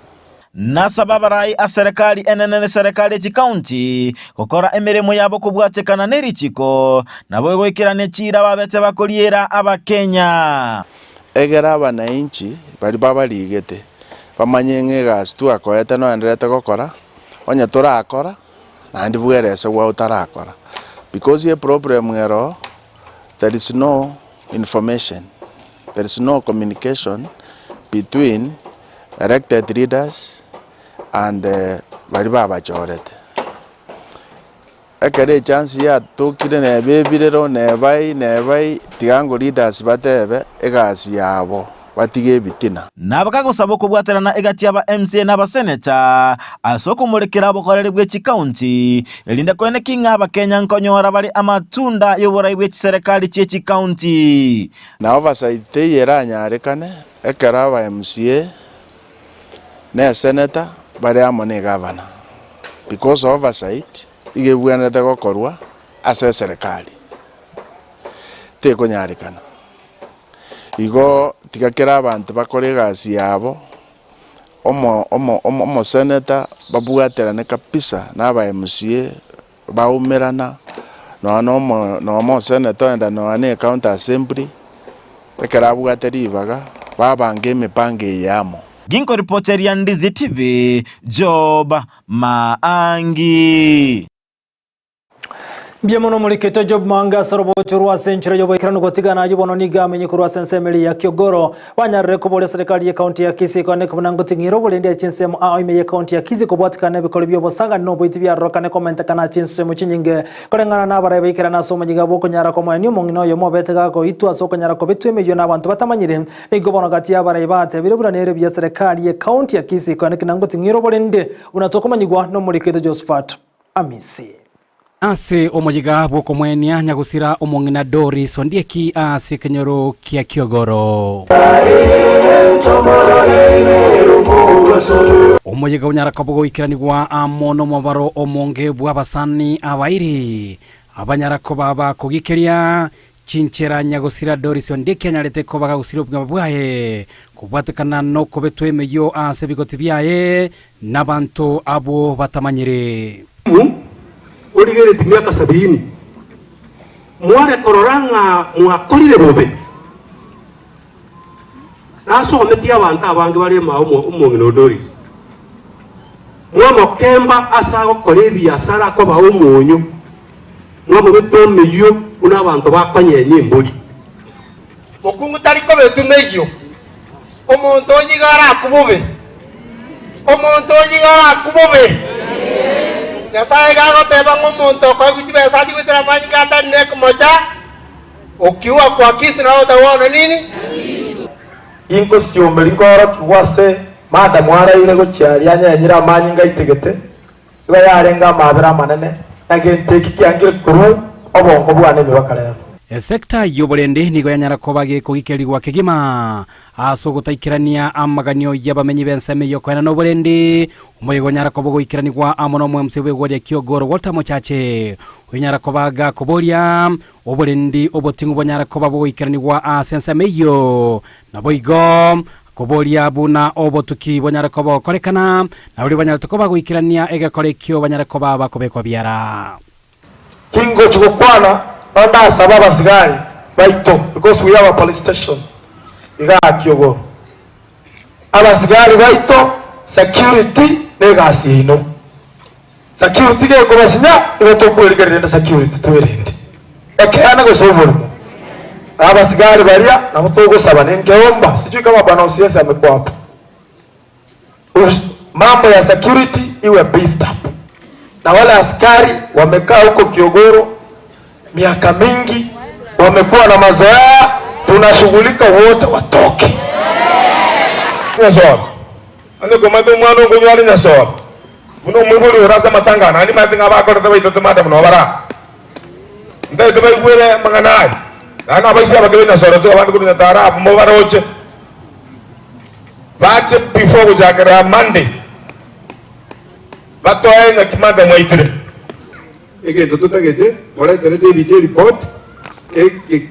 na sababarai a serikali enene serikali chi county kokora emirimo yabo kubwatekana nerichiko nabo gwikirane chira babete bakoriera abakenya egera abananchi bari babarigete bamanyenge gazi tu akoyete no enderete gokora onye turakora nandi bwerese gwa utarakora because ye problem ngero. There is no information, there is no communication between elected leaders and Baribaba Chorete. Ekere chance ya tukire ne bebirero ne bai tigango leaders batebe egasi yabo batige bitina. Nabakago saboko bwaterana egati aba MCA n'aba senator asoko murekera abokorere bwe county elinda kwene kinga abakenya nkonyora bali amatunda yoborai bwe serikali cye county na oversight yeranyarekane ekera aba MCA ne senator bali amone governor because oversight igebwanete gokorwa ase serikali teko nyarekana igo tigakera abantu bakore gazi yabo omo senator babwaterane kapisa n'aba MCA baumerana no senator enda no ane county assembly ekera bwateribaga babange emipange yamo. Ginko reporter ya Ndizi TV Job Maangi. Biamono mulikete Job Manga sorobo churwa senchira yobo ikirano gotigana yibono niga amenye kurwa sensemeli ya Kyogoro wanyarre ko bole serikali ya county ya Kisii kone kubunango tingiro bole ndi chinsemo ime ya county ya Kisii kubwatikana bikolo byo bosanga no boiti bya rokane comment kana chinsemo chinyinge korengana na bara bikira na somo nyiga boko nyara ko mwanyo mungino yo mobetega ko itu asoko nyara ko betweme yo nabantu batamanyire nigobono gati ya bara ibate birubura nere bya serikali ya county ya Kisii kone kinango tingiro bole ndi unatokomanyigwa no mulikete Josephat Amisi. Ase omojiga bwoko mwenia nyagusira omongina Doris ondieki ase kenyoro kia Kyogoro omojiga unyara kabogo ikiranigwa amono mabaro omonge bwabasani abairi abanyara ko baba kugikeria chinchera nyagusira Doris ondieki anyarete ko baga gusira bwa bwaye kubwatekana no kobetweme yo ase bigoti byaye nabantu abo batamanyire urigere timyaka 70 mware kororanga mwakorire bobe naso ometia abantu abange bali mawo umongino Doris mwamo kemba asago kore biasara ko bawo umunyu mwabo betomeyo una abantu bakonyenye mbuli okungu tariko betumeyo omuntu onyigara kubobe Yasai gago teba ngomonto kwa kujibesa sadi witera manyikata nek moja ukiwa kwa Kisii na utaona nini inko siombe likoro kiwase mada mwara ile gochari anya nyira manyinga itegete iba yarenga mabera manene agente kikiangire kuru obongo bwane bibakarera sekta yoborende nigo yanyara kobage kugikerirwa kigima asogutaikirania amaganio y'abamenyi benseme yokwena no borende umuyigo nyara kobogo ikiranirwa amono mwemsewe gwa Kyogoro Walter Mochache unyara kobaga koboria oborende obotingu bonyara kobabo ikiranirwa asenseme yo naboigo koboria buna obotuki bonyara kobo korekana na buri banyara tokobago ikirania egakorekyo banyara kobaba kobeko biara kingo chukwana onda sababa sigari baito because we have a police station iga Kyogoro abasigari baito security negasi ino security ke ko basinya ibato kuligerenda security twerende ekana go sovoro abasigari baria na mutogo sabane ngeomba sijui kama bwana OCS amekuwa hapo mambo ya security iwe beefed up na wale askari wamekaa huko Kyogoro miaka mingi wamekuwa na mazoea, tunashughulika wote watoke. Nyasora. Ande kumate mwana ngonyali nyasora. Muno mwibuli urasa matanga nani matinga bako tabai totemata muno bara. Ndai tabai kwere manganai. Ana baisi abagwe nyasora tu abantu kunya tara mo bara oche. Bache before kujakera Monday. Bato ayenga kimanda mwaitire. Ege tutagete ora tere David report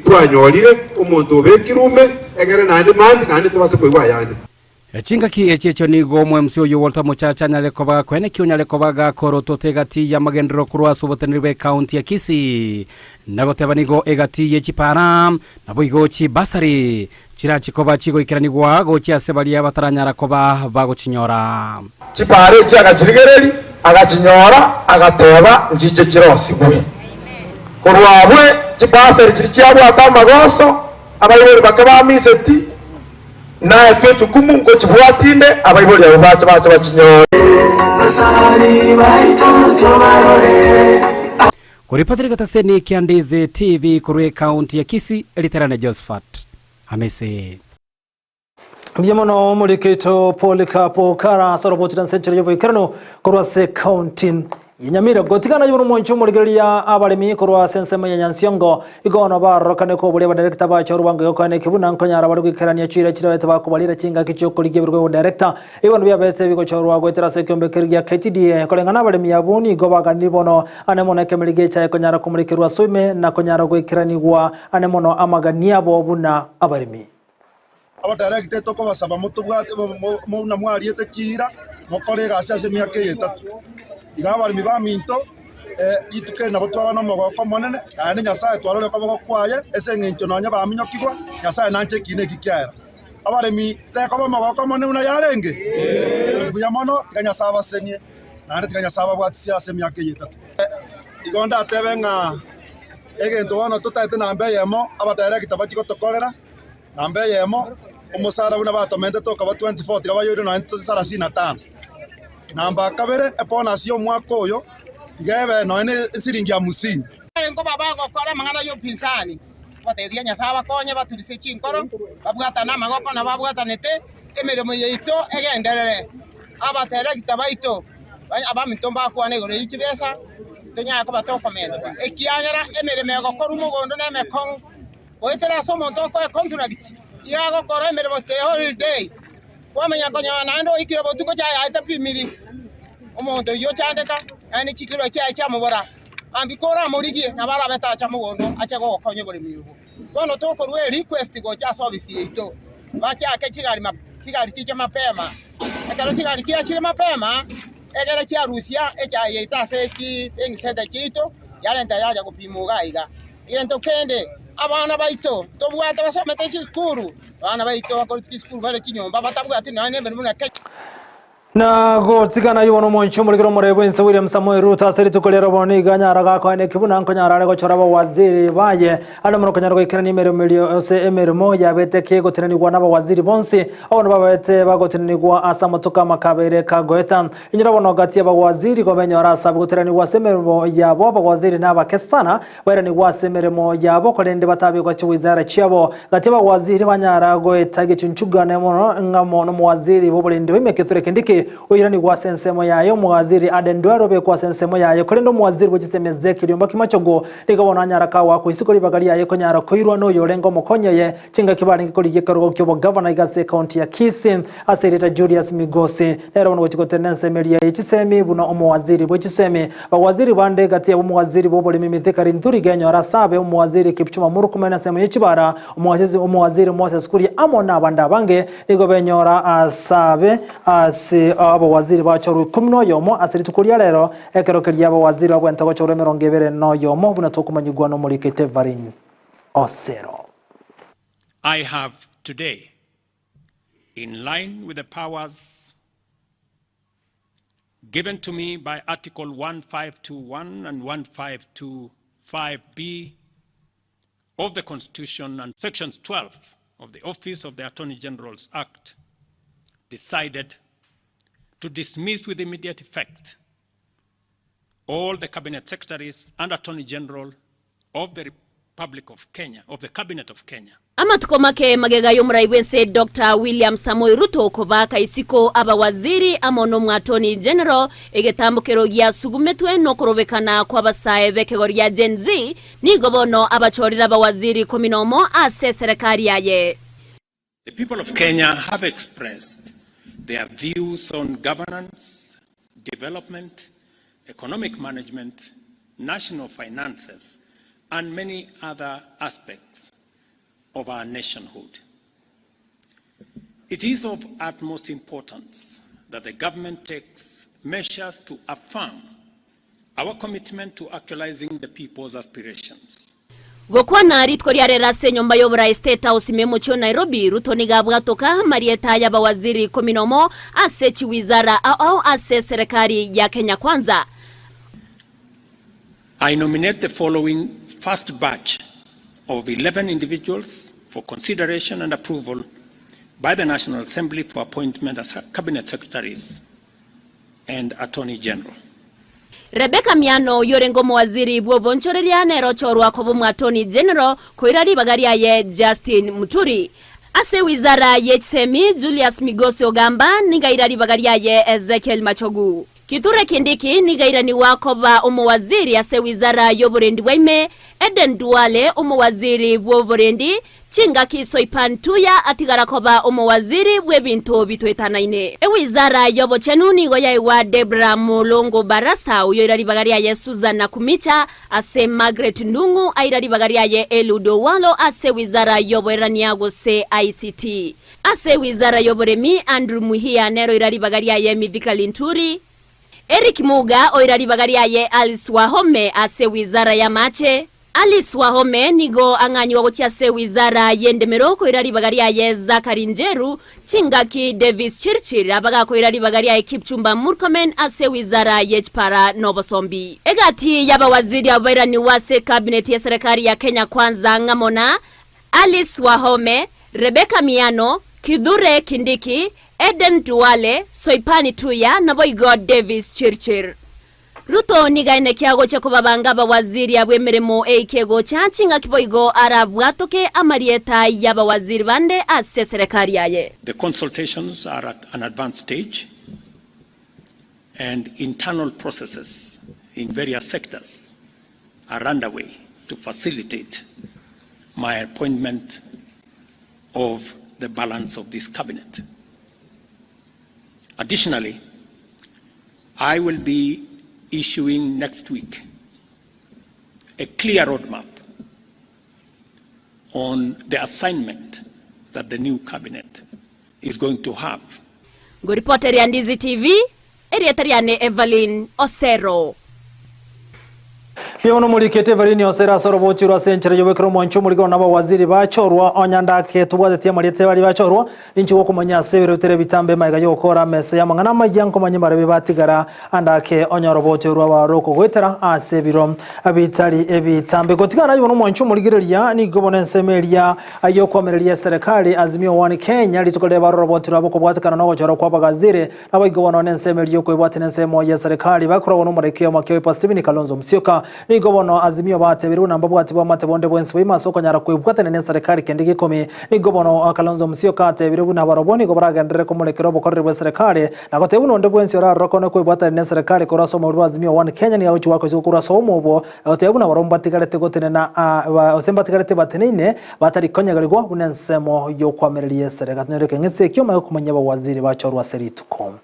twanyolire omuntu obekirume egere nandi mandi nandi tubase kwigwa yandi Chingaki echecho nigo mwemsi oyo Walter Muchacha nyalekoba kwene kyo nyalekoba koro totegati ya magendero kurwa subotenribe county ya Kisii nagoteba nigo egati yechipara nabo igochi basari chirachikoba chigo ikiranigwa gochi asebali abataranyara koba bagochinyora chipare cyagachirigereri agachinyora agateba njiche kirosi gwe kurwabwe chipasari chiricyabwa atamagoso abayibori bakaba miseti na kwetu kumu ngo kibwatinde abayibori abo bacha bachinyora Kuripatiri kataseni Kiandize TV kurwe county ya Kisii Eliterane Josephat Hamese Mjemono muliketo Polikapo Kara sorobotira century yobo ikarano kurwa se county Nyamira gotikana yuno moncho muligeria abalimi kurwa sensema ya Nyansiongo igona barokane ko buleba director ba Chorubango yokane kibuna nkonyara barugikirania chire tabakubalira kinga kichoko ligebirwe director ibona byabese bigo Choruwa gwetera sekombe kirya KTDA kolengana abalimi yabuni gobaga nibono anemona kemeligecha ekonyara kumulikirwa sume na konyara gwikiraniwa anemono amagania bo buna abalimi aba director toko basaba mutubwate na mwariete chira mokorega asase myaka 3 igabarimi ba minto ituke na botwa no mogoko monene ane nyasaye twarore ko boko kwaye ese ngincho nonya ba minyokigwa nyasaye nanche kine gikyara abarimi te ko mogoko monene una yarenge buyamono ganya saba senie nare ganya saba bwatsi ase myaka 3 igonda atebenga egento wono tutaite nambe yemo aba director bachiko tokorera nambe yemo umusara buna batomende toka ba 24 gabayoiro na 35 namba kabere epona sio mwako oyo tigebe noene siringi ya musini ngo babago kora mangana yo pinsani batedia nyasaba konye batulise chinkoro babwata na magoko na babwata nete emirimo yeito egenderere abatere kitabaito abamintomba kwa negoro ikibesa tonya ko batokomenda ekiagera emirimo yagokora umugondo na mekong oitera somo ntoko contract yago kora emirimo te holiday wamenya konya nando ikiro botuko cha yaita pimiri omonto yo chandeka ani chikiro cha mubora ambikora murigie na bara beta cha mugondo acha go konye buri miugo bono toko rwe request go cha service ito bacha akechigari chiche mapema akaro chigari chire mapema egere cha Rusia echa yeita sechi engisede chito yalenta yaja kupimuga iga yento kende abana baito tobwata basomete chikuru abana baito bakoriti chikuru bale chinyomba batabwati nane mbere muna na gotikana yuno moncho muligero murebo inse William Samoei Ruto aseri tukolera boni ganyara gakwane kibuna nkonyara arego choraba waziri baye ana muno konyara gwikira ni milio se emerimo yabeteke gotenanirwa n'aba waziri bonse abona babete bagotenanirwa asamotoka makabere kagoeta inyira bono gati y'aba waziri gomenyora asaba gotenanirwa semerimo yabo aba waziri n'aba kesana bayirani wasemerimo yabo kolende batabikwa cy'wizara cyabo gati y'aba waziri banyara goetage cinchugane mono ngamo no waziri bobolende wimekethore kendike oyirani gwa sensemo yayo muwaziri Adendwaro be kwa sensemo yayo kolendo muwaziri wegisemeze kiriomba kimachogo ligabona nyaraka wako isikoli bagali yayo konyara koirwa no yolengo mukonyeye cinga kibali ngikoli yekarugo kyobo governor igase county ya Kisii asereta Julius Migosi era wono wechikotenense melia ichisemi buno omuwaziri bwechisemi bawaziri bande gati abo muwaziri bobole mimithekari nturi genyo rasabe omuwaziri Kipchuma Murkomen semo yechibara omuwaziri Moses Kuria amona abanda bange nigo benyora asabe ase abo waziri bacho 10 yomo asiri tukulia lero ekerokeria abo waziri abwenta bacho 20 no yomo buna tokumanyigwa no mulikete Varin Osero. I have today, in line with the powers given to me by Article 1521 and 1525B of the Constitution and Sections 12 of the Office of the Attorney General's Act, decided to dismiss with immediate effect all the Cabinet Secretaries and Attorney General of the Republic of Kenya, of the Cabinet of Kenya. Amatuko make magega yomuraiwense Dr. William Samoei Ruto kobaka isiko abawaziri amono mwatoni general egetambukero gya sugumetwe no korobekana kwa basaye bekegori ya Gen Z ni gobono abachorira abawaziri kominomo ase serikali yaye. The people of Kenya have expressed their views on governance, development, economic management, national finances, and many other aspects of our nationhood. It is of utmost importance that the government takes measures to affirm our commitment to actualizing the people's aspirations. Gokwana ritko ryarera se nyomba yobora State House memo cho Nairobi Ruto nigabwa toka marieta ya bawaziri kominomo ase chiwizara au ase serikali ya Kenya Kwanza. I nominate the following first batch of 11 individuals for consideration and approval by the National Assembly for appointment as cabinet secretaries and Attorney General. Rebecca Miano yorengo mwaziri bwobonchoreria nero chorwa kobo Attorney General koirari bagaria ye Justin Muturi. Ase wizara ye Semi Julius Migosi Ogamba nigairari bagaria ye Ezekiel Machogu. Kithure Kindiki nigairani wakoba umwaziri ase wizara yoborendi waime Eden Duale umwaziri bwoborendi Chinga Kisoipantuya atigara koba umwaziri bwebinto bitwetanaine. Wizara yobo chenuni goya iwa Debra Molongo Barasa uyoirari bagaria ye Susan Kumicha ase Margaret Ndungu airari bagaria ye Eludo Walo ase wizara yobo eraniago se ICT. Ase wizara yobo remi Andrew Muhia nero irari bagaria ye Mithika Linturi. Eric Muga oirari bagaria ye Alice Wahome ase wizara ya Mache. Alice Wahome nigo anganyi wabotia se wizara yendemero koirari bagaria ye Zakari Njeru. Chingaki Davis Chirchir abaga koirari bagaria ye Kipchumba Murkomen ase wizara ye Chipara Novosombi. Egati yaba waziri abairani wase cabinet ya serikali ya Kenya Kwanza ngamona Alice Wahome, Rebecca Miano, Kithure Kindiki, Eden Duale, Soipani Tuya, na Boygo Davis Chirchir. Ruto nigaine kiago cha kubabanga bawaziri abwemeremo ekego chanchinga kiboigo arabwatoke amarieta yabawaziri bande ase serikali yaye. The consultations are at an advanced stage and internal processes in various sectors are underway to facilitate my appointment of the balance of this cabinet. Additionally, I will be issuing next week a clear roadmap on the assignment that the new cabinet is going to have. Go reporter ya Ndizi TV, Erietariane Evelyn Osero. Piano mulikete Evelyn Osero sorobochi rwa senchera yobekero mwancho muligo nabo waziri bachorwa onyandake tubwatetia malite bali bachorwa inchi wo kumanya sebero tere bitambe maiga yokora mese yamangana majyanko manyimara batigara andake onyorobochi rwa baroko gwetera asebiro abitari ebitambe gotigana yono mwancho muligireria ni gobona nsemeria ayo komereria serikali Azimio One Kenya litokole baroboti rwabo kubwatikana no gochora kwa bagazire nabo igobona nsemeria ko ibwate nsemo ya serikali bakora wono murekeo makewe pa Stephen Kalonzo Musyoka ni gobono Azimio batebiru namba bwati bwa matebonde bwense bima soko nyara kwibwatane ne serikali kendege komi ni gobono Kalonzo Musyoka atebiru na baroboni gobragendere komulekero bokorre bwa serikali na gotebuno nde bwense ora rokono kwibwatane ne serikali koraso mu Azimio One Kenya ni awuchi wako zukuraso umubo gotebuno barombatigale tegotene na osembatigale batenine batari konyagalirwa unensemo yo kwamererie serikali nereke ngese kyoma kumanya waziri bachorwa seritukom.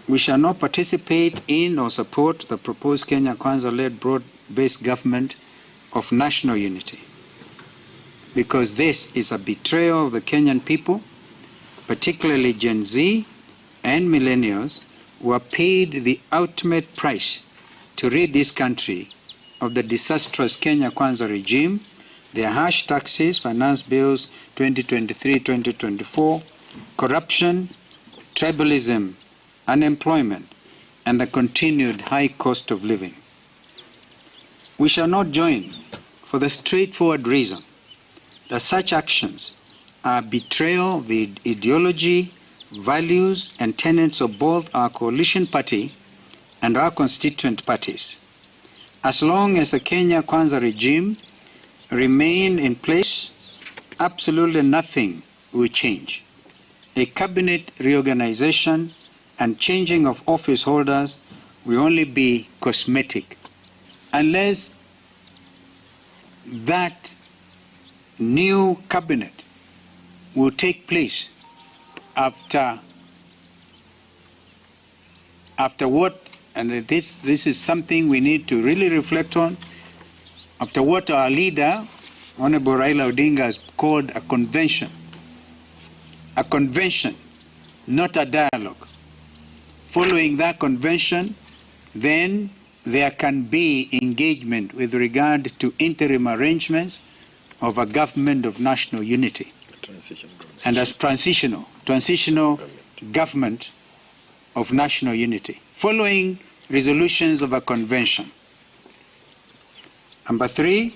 We shall not participate in or support the proposed Kenya Kwanza-led broad-based government of national unity, because this is a betrayal of the Kenyan people, particularly Gen Z and millennials, who are paid the ultimate price to rid this country of the disastrous Kenya Kwanza regime, their harsh taxes, finance bills 2023-2024, corruption, tribalism, unemployment, and the continued high cost of living. We shall not join for the straightforward reason that such actions are betrayal of the ideology, values, and tenets of both our coalition party and our constituent parties. As long as the Kenya Kwanza regime remain in place, absolutely nothing will change. A cabinet reorganization and changing of office holders will only be cosmetic unless that new cabinet will take place after what, and this is something we need to really reflect on, after what our leader, Honorable Raila Odinga, has called a convention. A convention, not a dialogue. Following that convention, then there can be engagement with regard to interim arrangements of a government of national unity. And as transitional government of national unity, following resolutions of a convention. Number 3,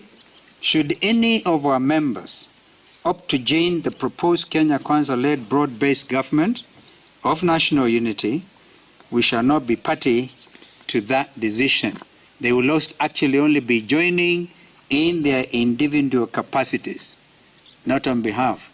should any of our members opt to join the proposed Kenya Kwanza-led broad-based government of national unity, we shall not be party to that decision. They will actually only be joining in their individual capacities, not on behalf.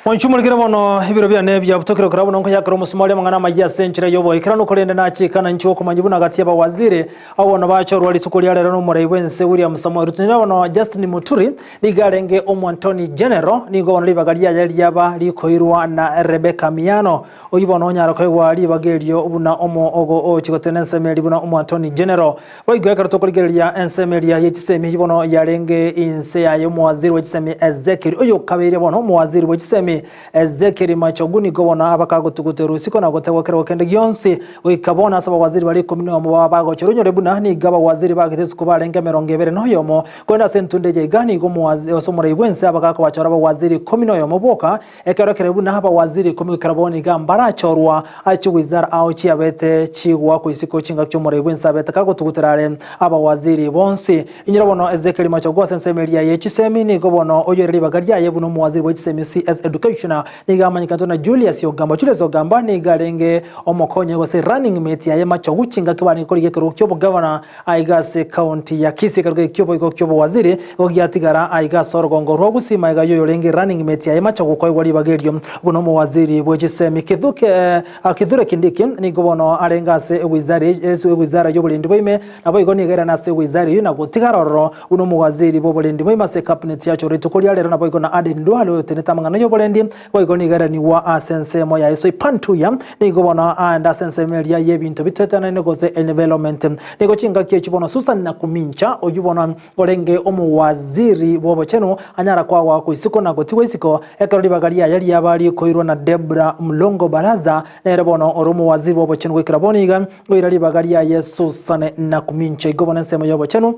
Wanchumulikira bono ibiro byane bya butokero kurabona nko yakara musumali mangana majya century yobo ikirano kurende na chikana nchiwo kumanyibuna gati ya bawazire abona bacho rwali tukulia rero muri wense William Samoei Rutunira bono Justin Muturi ligarenge omu Anthony General nigo bono libagalia yali yaba likoirwa na Rebecca Miano oyibono onyara ko wali bagelio buna omo ogo o chikotenense meli buna omu Anthony General boyigo yakara tukuligelia ensemeli ya yichisemi yibono yarenge inse ya yomu waziri wichisemi Ezekiel oyo kabere bono mu waziri wichisemi Ezekiel Machoguni gobona abakagutuguteru siko na gotewekera okende gyonsi wikabona asaba waziri bali 10 mu babago chirunyo rebuna ni gaba waziri bagitese kubarenga 20 no yomo kwenda sentundeje igani go mu waziri osomora ibwense abakako bachora waziri 10 yomo boka ekerokere rebuna haba waziri 10 karaboni gambara chorwa achi wizara au chiabete chigwa kuisiko chinga cyomora ibwense abete kagutuguterare aba waziri bonsi inyirabono Ezekiel Machogwa sensemeli ya yechisemi ni gobono oyoreri bagarya yebuno mu waziri wechisemi CS Education nigamanyika na Julius Ogamba ni garenge omokonye gose running mate ya Machogu chinga kibani kuri gekero kyobo governor aigase county ya Kisii karge kyobo waziri ogyatigara aigase orogongo rwogusima igayo yorenge running mate ya Machogu ko wali bagerio buno mu waziri bwegisemi akidhure kindiki ni gobono arengase wizara y'obulindi bwime nabo igoni gera na se wizari na gotigaroro buno mu waziri bw'obulindi bwime se cabinet yacho ritukulia rero nabo igona Aden Duale teneta mangana y'obulindi boigoni gara ni wa asense moya eso ipantuya ni gobona anda sense melia yebintu bitetana ne gose environment ni go chinga kiye chibono Susan na kumincha oyubona olenge omu waziri bobo cheno anyara kwa wa kuisiko na gotiwe isiko ekaroli bagalia yali yabali koirwa na Debra Mlongo Baraza nere bono oromu waziri bobo cheno kwikiraboniga oirali bagalia Yesu Susan na kumincha igobona semo yobo cheno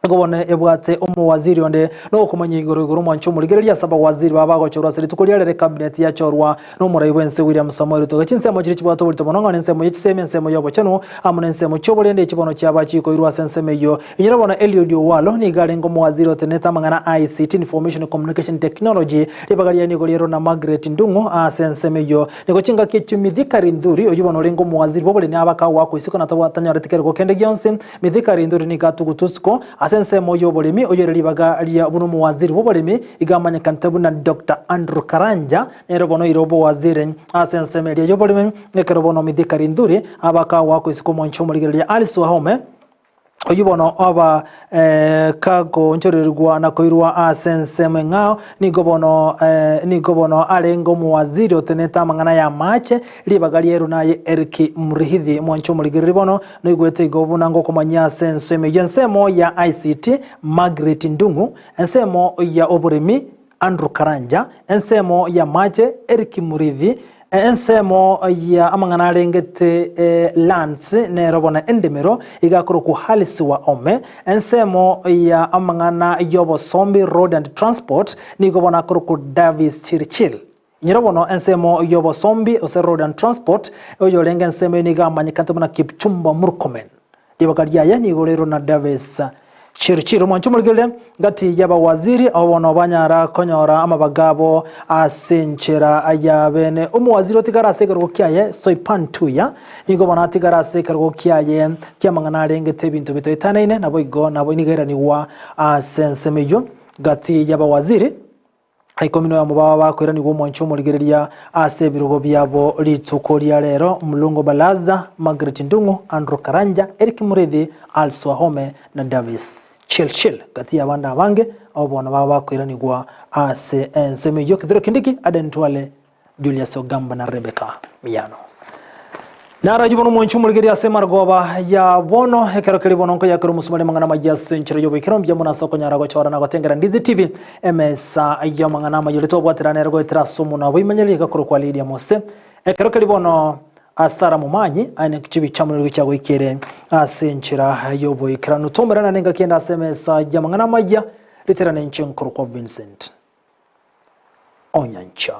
gobone ebwate omu waziri onde no kumanya igoro mwancho muligerelia saba waziri babago chorwa seri tukulia cabinet ya chorwa no murayibwense William Samoei Ruto chinsemo chiri chibwato bulito bononga nsemo yichiseme nsemo yobo cheno amune nsemo chobolende chibono cyabachi ko irwa senseme yo inyirabona Eliud Owalo ni galengo mu waziri oteneta mangana ICT Information Communication Technology libagalia ni golero na Margaret Ndungu senseme yo niko chinga kichumidhika rinduri oyibono lengo mu waziri bobole ni abaka wako isiko natabwatanya retikere ko kende gyonse midhika rinduri ni gatugutusko sense moyo bolemi oyoreli bagalia buno mu waziri bobolemi igamanya kantabu na Dr. Andrew Karanja nero bono irobo waziri asense media yobolemi nekero bono midhika rinduri abaka wako isiko moncho muligerelia Alice Home oyibono aba kago nchorerwa na koirwa asense mengao ni gobono alengo mu waziri oteneta mangana ya mache libagaliero naye Eric Murihithi mwancho muligiriri bono no igwete igobuna ngo kumanya sense mejensemo ya ICT Margaret Ndungu ensemo ya oburemi Andrew Karanja ensemo ya mache Eric Murihithi ensemo ya amangana rengete Lance ne robona endemero igakoro ku halisi wa ome ensemo ya amangana yobo Sombi Road and Transport ni gobona ku Davis Chirchil nyirobono ensemo yobo Sombi ose Road and Transport oyo lenga ensemo ni gamanya kantamana Kipchumba Murkomen dibagalia ya ni golero na Davis Chirchiro mwanchumulgile ngati yaba waziri awono banyara konyora ama bagabo asenchera ayabene umuwaziri otigara sekero kyaye soipantuya ingo banatigara sekero kyaye kyamangana rengete bintu bitoitanaine nabo igo nabo inigeraniwa asensemeyo ngati yaba waziri aikomino ya mubaba bakwera ni gumwancho muligereria ase birugo byabo litukoria rero Mulungo Balaza, Margaret Ndungu, Andrew Karanja, Eric Murithi, Alswa Home na Davis Chilchil gati ya banda bange abo bona baba bakwera ni gwa ase ensemeyo kidiro kindiki adentwale Julius Ogamba na Rebecca Miyano Nara jibono mwancho muligeria ase margoba ya bono hekero kali bono ko yakero musumali mangana majia senchire yobo ikero mbya mona soko nyara go chora na gotengera Ndizi TV emesa ayo mangana majile to bwatira nergo itira sumu na bimanyeli gakoro kwa Lydia Mose hekero kali bono asara mumanyi ane kichibi chamuliro cyago ikere asenchira yobo ikero nutombera na nenga kenda semesa ya mangana majia litera nenche nkoro kwa Vincent Onyancha.